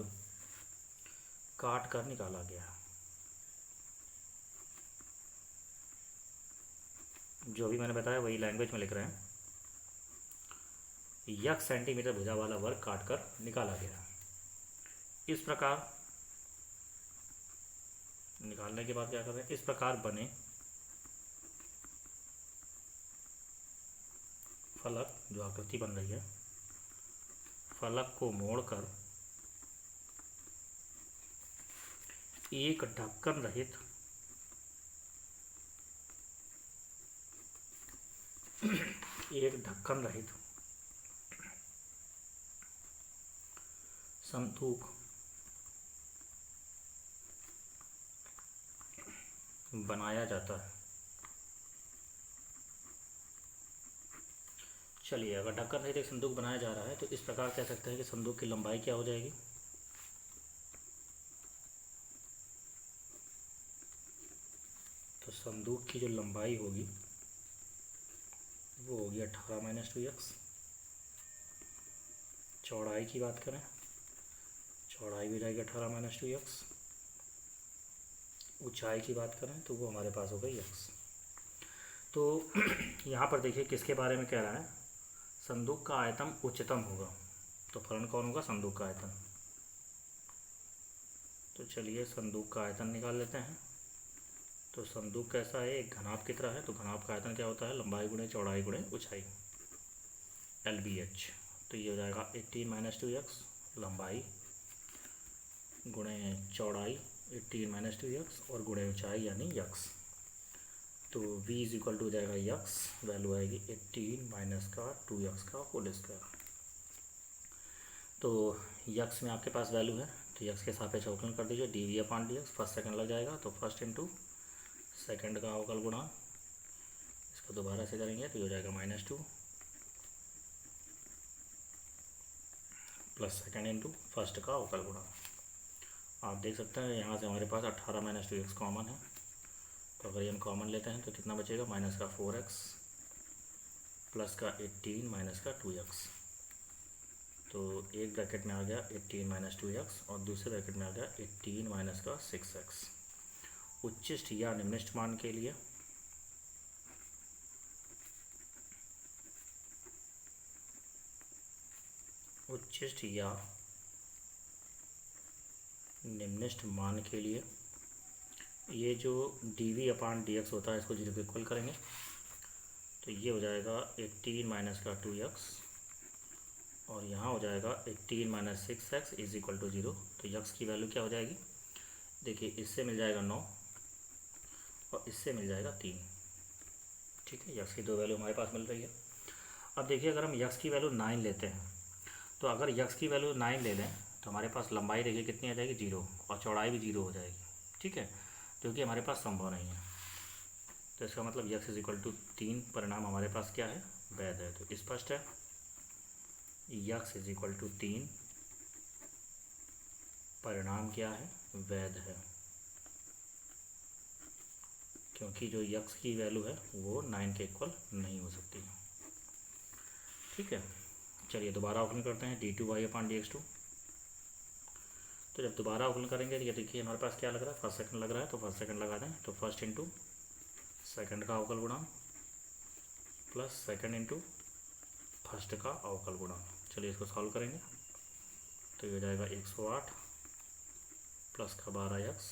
काट कर निकाला गया। जो भी मैंने बताया वही लैंग्वेज में लिख रहे हैं, यक्स सेंटीमीटर भुजा वाला वर्ग काट कर निकाला गया। इस प्रकार निकालने के बाद क्या कर रहे हैं, इस प्रकार बने फलक, जो आकृति बन रही है, फलक को मोड़कर एक ढक्कन रहित संदूक बनाया जाता है। चलिए, अगर ढक्कन रहित एक संदूक बनाया जा रहा है तो इस प्रकार कह सकते हैं कि संदूक की लंबाई क्या हो जाएगी, तो संदूक की जो लंबाई होगी वो होगी 18 माइनस 2x। चौड़ाई की बात करें, चौड़ाई भी हो जाएगी 18 माइनस 2x। ऊंचाई की बात करें तो वो हमारे पास हो गई x। तो यहाँ पर देखिए किसके बारे में कह रहा है, संदूक का आयतन उच्चतम होगा, तो फलन कौन होगा, संदूक का आयतन। तो चलिए संदूक का आयतन निकाल लेते हैं। तो संदूक कैसा है, एक घनाभ की तरह है, तो घनाभ का आयतन क्या होता है, लंबाई गुणे चौड़ाई गुणे ऊंचाई, LBH। तो ये हो जाएगा 18 माइनस 2x, लंबाई गुणे चौड़ाई 18 माइनस 2x, और गुणे ऊंचाई यानी यक्स। तो v इज इक्वल टू हो जाएगा यक्स, वैल्यू आएगी 18 माइनस का 2x का होल स्क्वायर। तो यक्स में आपके पास वैल्यू है, तो यक्स के सापेक्ष अवकलन कर दीजिए, D V upon D X, first second लग जाएगा तो फर्स्ट इंटू सेकंड का अवकल गुणा, इसको दोबारा से करेंगे तो ये हो जाएगा -2 प्लस सेकंड इंटू फर्स्ट का अवकल गुणा। आप देख सकते हैं यहाँ से हमारे पास 18 - 2x कॉमन है, तो अगर ये हम कॉमन लेते हैं तो कितना बचेगा, माइनस का 4x प्लस का 18 माइनस का 2x। तो एक ब्रैकेट में आ गया 18 - 2x और दूसरे ब्रैकेट में आ गया 18 माइनस का 6x। उच्चिष्ट या निम्निष्ठ मान के लिए उच्चिष्ट या निम्निष्ठ मान के लिए ये जो D V upon D X होता है इसको 0 के इक्वल करेंगे, तो ये हो जाएगा 18 माइनस का 2x और यहाँ हो जाएगा 18 minus 6x is equal to 0। तो यक्स की वैल्यू क्या हो जाएगी, देखिए इससे मिल जाएगा 9 और इससे मिल जाएगा 3। ठीक है, यक्स की दो वैल्यू हमारे पास मिल रही है। अब देखिए अगर हम यक्स की वैल्यू 9 लेते हैं, तो अगर यक्स की वैल्यू 9 ले लें तो हमारे पास लंबाई देखिए कितनी आ जाएगी, 0, और चौड़ाई भी 0 हो जाएगी। ठीक है, क्योंकि हमारे पास संभव नहीं है, तो इसका मतलब यक्स इज इक्वल टू 3 परिणाम हमारे पास क्या है, वैध है। तो स्पष्ट है यक्स इज इक्वल टू 3 परिणाम क्या है, वैध है, क्योंकि जो यक्स की वैल्यू है वो 9 के इक्वल नहीं हो सकती है। ठीक है, चलिए दोबारा अवकलन करते हैं d2y अपॉन dx2। तो जब दोबारा अवकलन करेंगे तो ये देखिए हमारे पास क्या लग रहा है, फर्स्ट सेकंड लग रहा है, तो फर्स्ट सेकंड लगा दें, तो फर्स्ट इंटू सेकंड का अवकल गुणा प्लस सेकंड इंटू फर्स्ट का अवकल गुणा। चलिए इसको सॉल्व करेंगे तो ये हो जाएगा 108 प्लस का 12x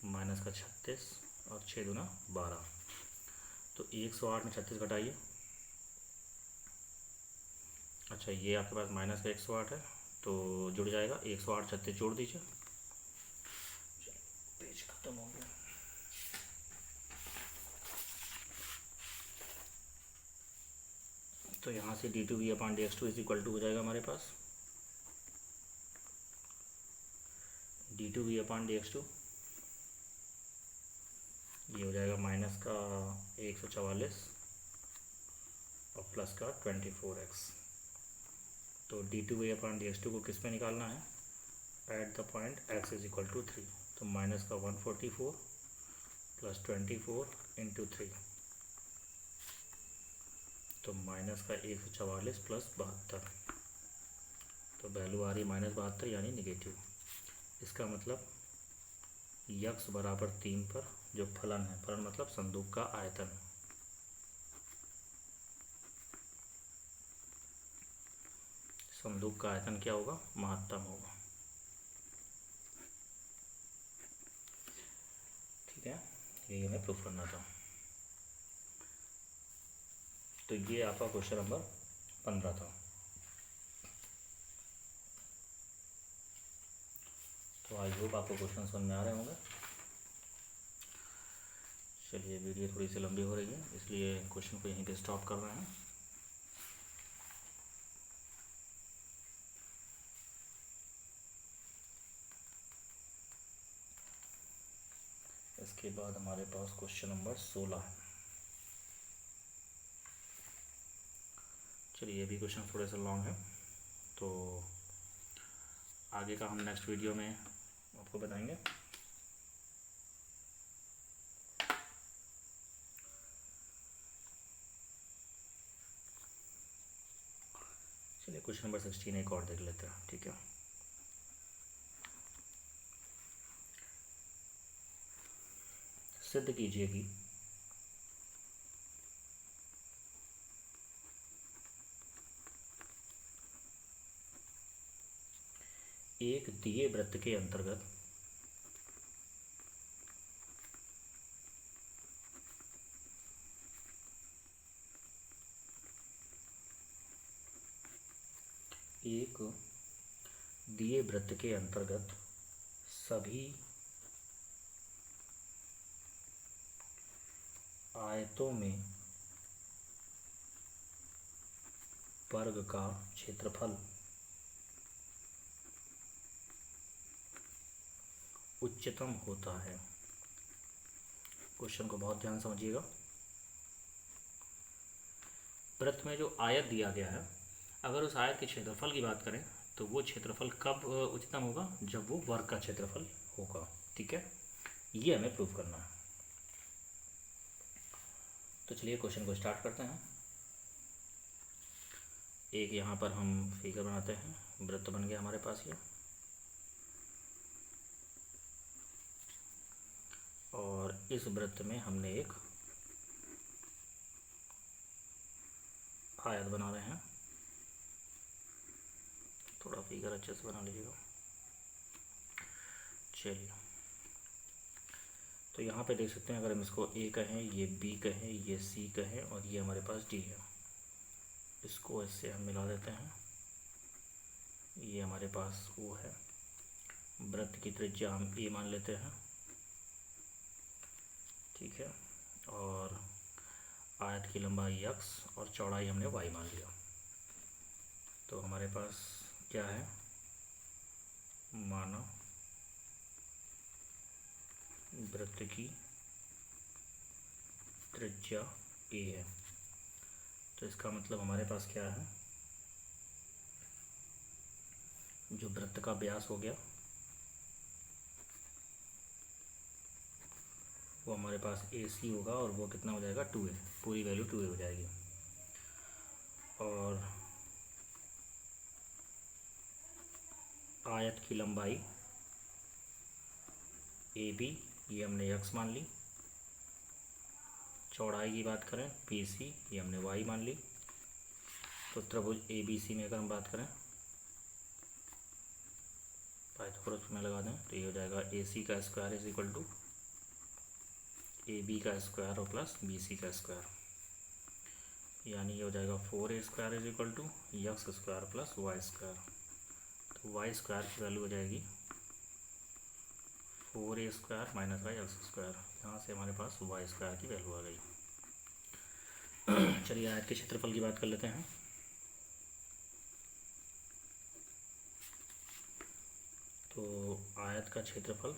माइनस का 36 और 6 दूना 12। तो 108 में 36 घटाइए, अच्छा ये आपके पास माइनस का 108 है तो जुड़ जाएगा, 108 36 जोड़ दीजिए, पेज खत्म हो गया। तो यहाँ से d2v upon dx2 is equal to हो जाएगा हमारे पास d2v अपॉन dx2, ये हो जाएगा माइनस का 144 और प्लस का 24x। तो d2v अपॉन dx2 को किस में निकालना है, at the point x is equal to 3। तो माइनस का 144 प्लस 24 इंटू 3, तो माइनस का 144 प्लस 72, तो वैल्यू आ रही -72 यानी निगेटिव। इसका मतलब यक्स बराबर 3 पर जो फलन है, फलन मतलब संदूक का आयतन, संदूक का आयतन क्या होगा, महत्तम होगा। ठीक है, यही हमें प्रूफ करना था। तो ये आपका क्वेश्चन नंबर 15 था। तो आई होप आपको क्वेश्चन समझ में आ रहे होंगे। चलिए वीडियो थोड़ी सी लंबी हो रही है इसलिए क्वेश्चन को यहीं पे स्टॉप कर रहे हैं। इसके बाद हमारे पास क्वेश्चन नंबर 16 है। चलिए ये भी क्वेश्चन थोड़े से लॉन्ग है, तो आगे का हम नेक्स्ट वीडियो में आपको बताएंगे। चलिए क्वेश्चन नंबर 16 एक और देख लेते हैं। ठीक है, सिद्ध कीजिए कि एक दिए वृत्त के अंतर्गत एक दिए वृत्त के अंतर्गत सभी आयतों में वर्ग का क्षेत्रफल उच्चतम होता है। क्वेश्चन को बहुत ध्यान समझिएगा। वृत्त में जो आयत दिया गया है, अगर उस आयत के क्षेत्रफल की बात करें तो वो क्षेत्रफल कब उच्चतम होगा, जब वो वर्ग का क्षेत्रफल होगा। ठीक है, ये हमें प्रूव करना है। तो चलिए क्वेश्चन को स्टार्ट करते हैं। एक यहाँ पर हम फिगर बनाते हैं, वृत्त बन गया हमारे पास ये, और इस वृत्त में हमने एक आयत बना रहे हैं। थोड़ा फिगर अच्छे से बना लीजिएगा। चलिए, तो यहाँ पे देख सकते हैं, अगर हम इसको ए कहें, ये बी कहें, ये सी कहें, और ये हमारे पास डी है। इसको इससे हम मिला देते हैं। ये हमारे पास वो है, वृत्त की त्रिज्या हम ए मान लेते हैं। ठीक है, और आयत की लंबाई x और चौड़ाई हमने y मान लिया। तो हमारे पास क्या है, माना वृत्त की त्रिज्या a है। तो इसका मतलब हमारे पास क्या है, जो वृत्त का व्यास हो गया वो हमारे पास AC होगा, और वो कितना हो जाएगा, 2a। पूरी वैल्यू 2a हो जाएगी। और आयत की लंबाई AB, ये हमने x मान ली। चौड़ाई की बात करें BC, ये हमने y मान ली। तो त्रिभुज ABC में अगर हम बात करें, पाइथागोरस में लगा दें, तो ये हो जाएगा AC का square is equal to AB का स्क्वायर और प्लस BC का स्क्वायर, यानी ये हो जाएगा 4a square is equal to x square plus y square. तो y स्क्वायर की वैल्यू हो जाएगी 4a square minus by x square. यहाँ से हमारे पास y स्क्वायर की वैल्यू आ गई। चलिए आयत के क्षेत्रफल की बात कर लेते हैं। तो आयत का क्षेत्रफल,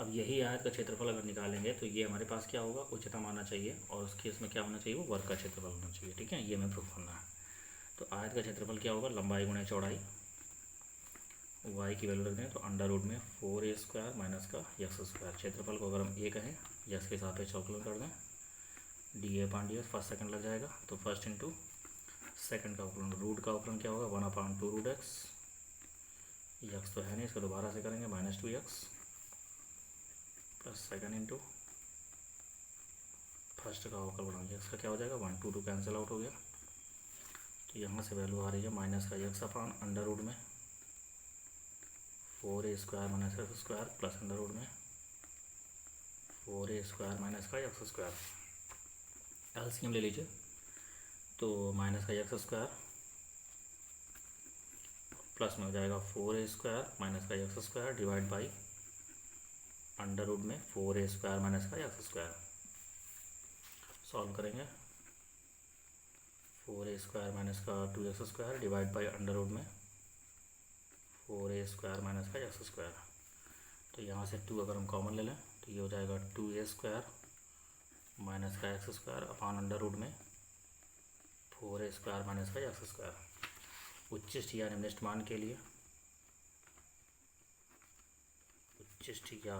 अब यही आयत का क्षेत्रफल अगर निकालेंगे तो ये हमारे पास क्या होगा, उच्चतम आना चाहिए, और उस केस में क्या होना चाहिए, वो वर्ग का क्षेत्रफल होना चाहिए। ठीक है, ये हमें प्रूफ करना है। तो आयत का क्षेत्रफल क्या होगा, लंबाई गुणे चौड़ाई, y की वैल्यू रख दें तो अंडर रूट में 4a स्क्वायर माइनस का x स्क्वायर। क्षेत्रफल को अगर हम a कहें, x के सापेक्ष अवकलन कर दें, dA/dx, फर्स्ट सेकंड लग जाएगा। तो फर्स्ट इंटू सेकंड का अवकलन, रूट का अवकलन क्या होगा, 1/2 रूट x, तो है नहीं, इसको दोबारा से करेंगे, -2x plus second into first का अवकलन, x का क्या हो जाएगा, 1 2 कैंसिल आउट हो गया। तो यहाँ से वैल्यू आ रही है माइनस का x अपान अंडर रूट में 4a square minus x square plus under root में 4a स्क्वायर माइनस का x स्क्वायर। एलसीएम ले लीजिए, तो माइनस का x स्क्वायर प्लस में हो जाएगा 4a स्क्वायर माइनस का x square divide by under root में 4a स्क्वायर माइनस का x स्क्वायर। सॉल्व करेंगे, 4a स्क्वायर माइनस का 2x square divide by under root में 4a स्क्वायर माइनस का x स्क्वायर। तो यहाँ से 2 अगर हम कॉमन ले लें तो ये हो जाएगा 2a स्क्वायर माइनस का x square upon under root में 4a स्क्वायर माइनस का x स्क्वायर। उच्चिष्ट या निम्निष्ठ मान के लिए, उच्चिष्ट या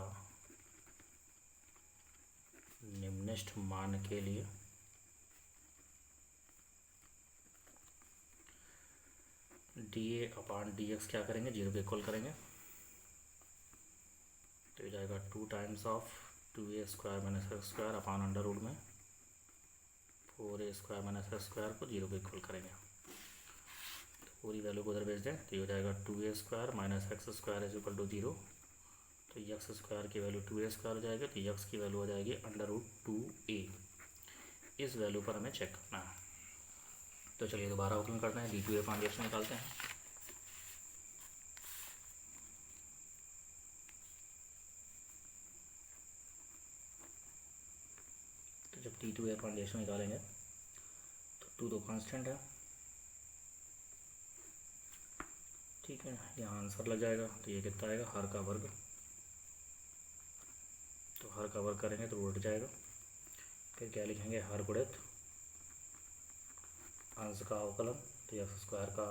निम्निष्ठ मान के लिए dA/dx क्या करेंगे, 0 के इक्वल करेंगे। तो ये जाएगा 2 times of 2a square minus x square upon under root में 4a square minus x square को 0 के इक्वल करेंगे। तो पूरी वैल्यू को उधर भेज दें, तो ये हो जाएगा 2a square minus x square is equal to 0। तो x स्क्वायर की वैल्यू 2a स्क्वायर हो जाएगी, तो x की वैल्यू हो जाएगी अंडर रूट 2a। इस वैल्यू पर हमें चेक करना है। तो चलिए दोबारा ओपन करते हैं, d2a/dx निकालते हैं। तो जब d2a/dx निकालेंगे तो 2 तो कांस्टेंट है, ठीक है, यहाँ आंसर लग जाएगा। तो ये कितना आएगा, हर का वर्ग हर कवर करेंगे तो उलट जाएगा। फिर क्या लिखेंगे, हर गुणित अंश का अवकलन, तो एक्स स्क्वायर का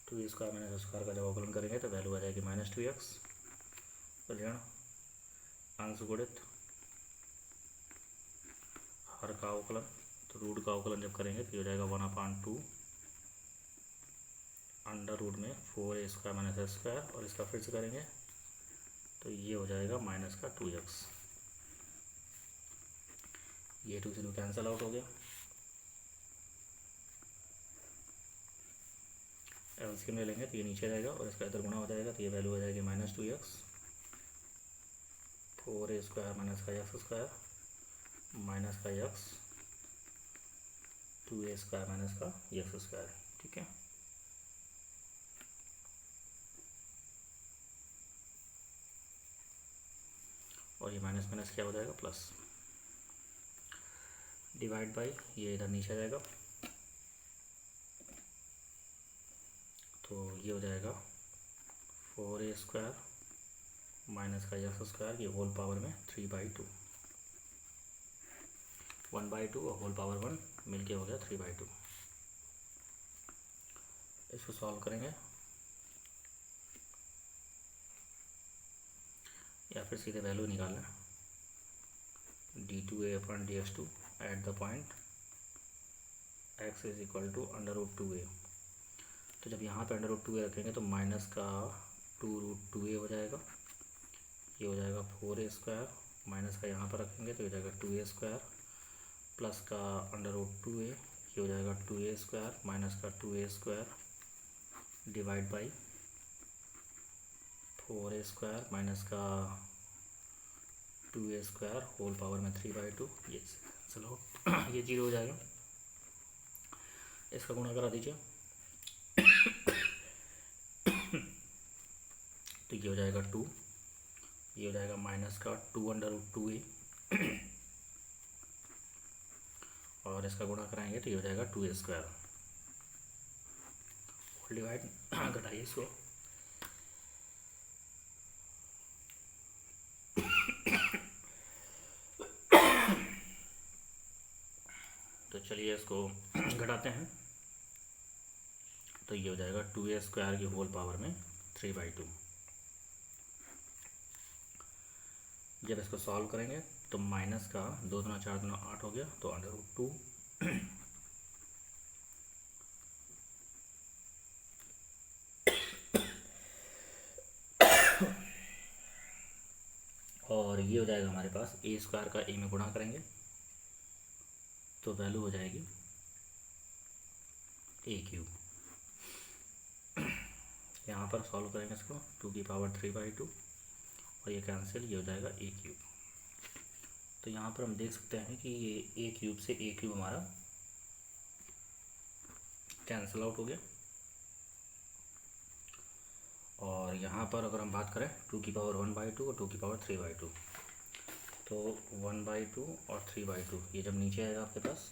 2 स्क्वायर माइनस एक्स स्क्वायर का जब अवकलन करेंगे तो वैल्यू आ जाएगी -2x, ऋण अंश गुणित हर का अवकलन, तो रूट का अवकलन जब करेंगे तो ये हो जाएगा 1/2 अंडर रूट में 4a square minus x square, और इसका फिर से करेंगे तो ये हो जाएगा -2x। ये 2 से 2 कैंसिल आउट हो गया। एलसीएम ले लेंगे तो ये नीचे जाएगा और इसका इधर गुणा हो जाएगा, तो ये वैल्यू हो जाएगी -2x 4a स्क्वायर माइनस का एक्स स्क्वायर माइनस का एक्स 2a स्क्वायर माइनस का एक्स स्क्वायर। ठीक है, और ये माइनस माइनस क्या हो जाएगा, प्लस, डिवाइड बाई, ये इधर नीचे आ जाएगा तो ये हो जाएगा 4a स्क्वायर माइनस का एक्स स्क्वायर, ये होल पावर में 3/2, 1/2 और होल पावर 1 मिलके हो गया 3/2। इसको सॉल्व करेंगे या फिर सीधे वैल्यू निकालना, d2a/dx2 at the point x is equal to √2a। तो जब यहाँ पे √2a रखेंगे तो माइनस का 2√2a हो जाएगा, ये हो जाएगा 4a स्क्वायर, माइनस का यहाँ पर रखेंगे तो ये हो जाएगा 2a स्क्वायर, प्लस का √2a, ये हो जाएगा 2a स्क्वायर माइनस का 2a square divide by 4a square minus का 2a स्क्वायर होल पावर में 3/2, ये चलो ये 0 हो जाएगा। इसका गुणा करा दीजिए तो ये हो जाएगा 2, ये हो जाएगा माइनस का 2/2a और इसका गुणा कराएंगे तो ये हो जाएगा 2a स्क्वायर, होल डिवाइड घटाइए इसको, तो चलिए इसको घटाते हैं तो ये हो जाएगा 2a स्क्वायर की होल पावर में 3/2। जब इसको सॉल्व करेंगे तो माइनस का 2 दूना 4 दूना 8 हो गया, तो √2 और ये हो जाएगा हमारे पास a स्क्वायर का a में गुणा करेंगे तो वैल्यू हो जाएगी a³। यहाँ पर सॉल्व करेंगे इसको 2 की पावर 3/2 और ये कैंसिल, ये हो जाएगा a³। तो यहाँ पर हम देख सकते हैं कि ये a³ से a³ हमारा कैंसिल आउट हो गया। और यहाँ पर अगर हम बात करें 2 की पावर 1/2 और 2 की पावर 3/2, तो 1/2 और 3/2 ये जब नीचे आएगा आपके पास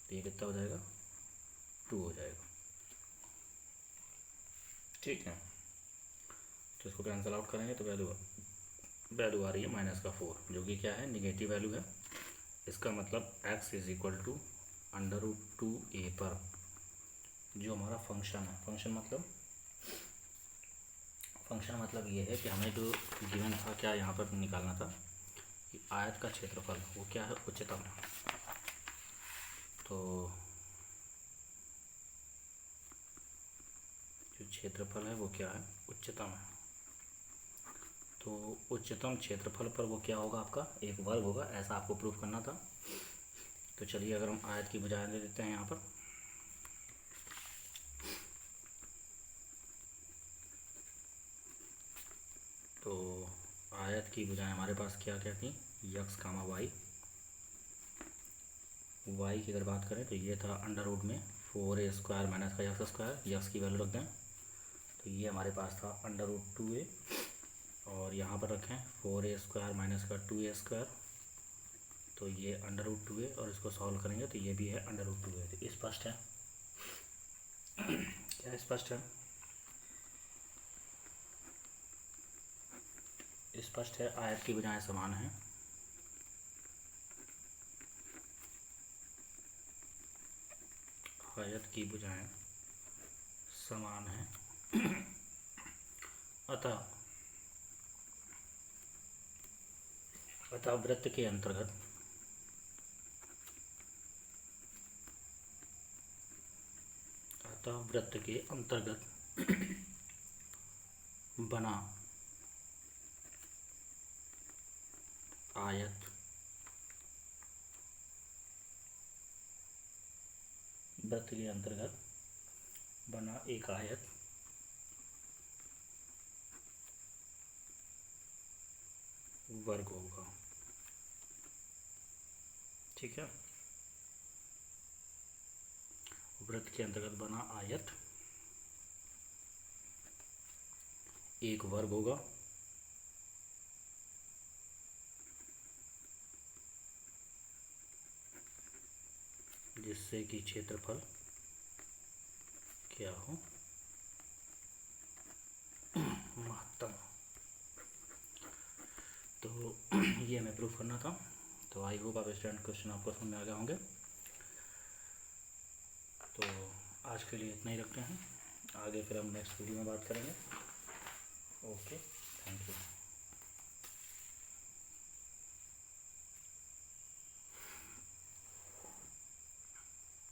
तो ये कितना हो जाएगा, 2 हो जाएगा। ठीक है, तो इसको कैंसिल आउट करेंगे तो वैल्यू आ रही है -4, जो कि क्या है, निगेटिव वैल्यू है। इसका मतलब x is equal to √2a पर जो हमारा फंक्शन है, फंक्शन मतलब ये है कि हमें जो गिवन था, क्या यहाँ पर निकालना था कि आयत का क्षेत्रफल वो क्या है, उच्चतम। तो जो क्षेत्रफल है वो क्या है, उच्चतम है। तो उच्चतम क्षेत्रफल पर वो क्या होगा, आपका एक वर्ग होगा, ऐसा आपको प्रूफ करना था। तो चलिए अगर हम आयत की भुजाएं ले लेते हैं यहाँ पर, तो आयत की भुजाएं हमारे पास क्या क्या थी, x, y। y की अगर बात करें तो ये था √ में 4a स्क्वायर माइनस का एक्स स्क्वायर, x की वैल्यू रख दें तो ये हमारे पास था √2a, और यहाँ पर रखें 4a स्क्वायर माइनस का 2a स्क्वायर, तो ये √2a, और इसको सॉल्व करेंगे तो ये भी है √2a। तो स्पष्ट है, क्या स्पष्ट है। स्पष्ट है, आयत की भुजाएं समान हैं। आयत की भुजाएं समान हैं। अतः वृत्त के अंतर्गत बना आयत वृत्त के अंतर्गत बना एक आयत वर्ग होगा। ठीक है, वृत्त के अंतर्गत बना आयत एक वर्ग होगा, जिससे कि क्षेत्रफल क्या हो, महत्तम। तो ये हमें प्रूफ करना था। तो आई होप आप स्टूडेंट क्वेश्चन आपको समझ में आ गए होंगे। तो आज के लिए इतना ही रखते हैं, आगे फिर हम नेक्स्ट वीडियो में बात करेंगे।